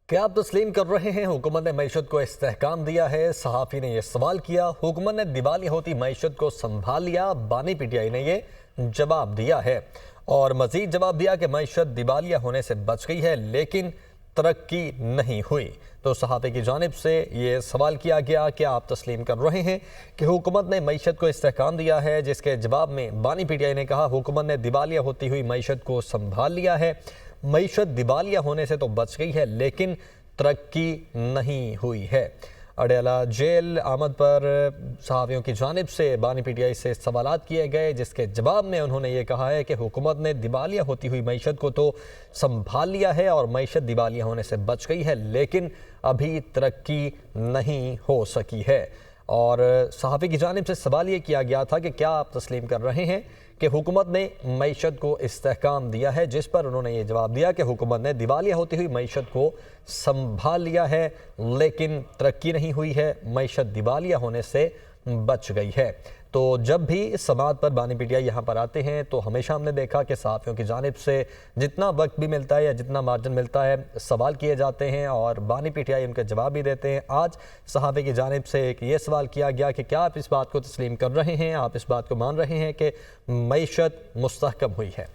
क्या आप तस्लीम कर रहे हैं हुकूमत ने मईशत को इस्तेहकाम दिया है? सहाफ़ी ने यह सवाल किया। हुकूमत ने दिवालिया होती मईशत को संभाल लिया। बानी पीटीआई ने यह जवाब दिया है और मज़ीद जवाब दिया कि मईशत दिवालिया होने से बच गई है लेकिन तरक्की नहीं हुई। तो सहाफ़ी की जानिब से ये सवाल किया गया कि आप तस्लीम कर रहे हैं कि हुकूमत ने मईशत को इस्तेहकाम दिया है, जिसके जवाब में बानी पीटीआई ने कहा हुकूमत ने दिवालिया होती हुई मईशत को संभाल लिया है। मईशत दिवालिया होने से तो बच गई है लेकिन तरक्की नहीं हुई है। अडयाला जेल आमद पर सहाफ़ियों की जानिब से बानी पीटीआई से सवालात किए गए, जिसके जवाब में उन्होंने ये कहा है कि हुकूमत ने दिवालिया होती हुई मईशत को तो संभाल लिया है और मईशत दिवालिया होने से बच गई है लेकिन अभी तरक्की नहीं हो सकी है। और सहाफ़ी की जानिब से सवाल ये किया गया था कि क्या आप तस्लीम कर रहे हैं कि हुकूमत ने मईशत को इस्तेहकाम दिया है, जिस पर उन्होंने ये जवाब दिया कि हुकूमत ने दिवालिया होती हुई मईशत को संभाल लिया है लेकिन तरक्की नहीं हुई है, मईशत दिवालिया होने से बच गई है। तो जब भी इस समात पर बानी पीटीआई यहाँ पर आते हैं तो हमेशा हमने देखा कि सहाफ़ियों की जानिब से जितना वक्त भी मिलता है या जितना मार्जिन मिलता है सवाल किए जाते हैं और बानी पीटीआई उनके जवाब भी देते हैं। आज सहाफ़ी की जानिब से एक ये सवाल किया गया कि क्या आप इस बात को तस्लीम कर रहे हैं, आप इस बात को मान रहे हैं कि मईशत मुस्तहकम हुई है?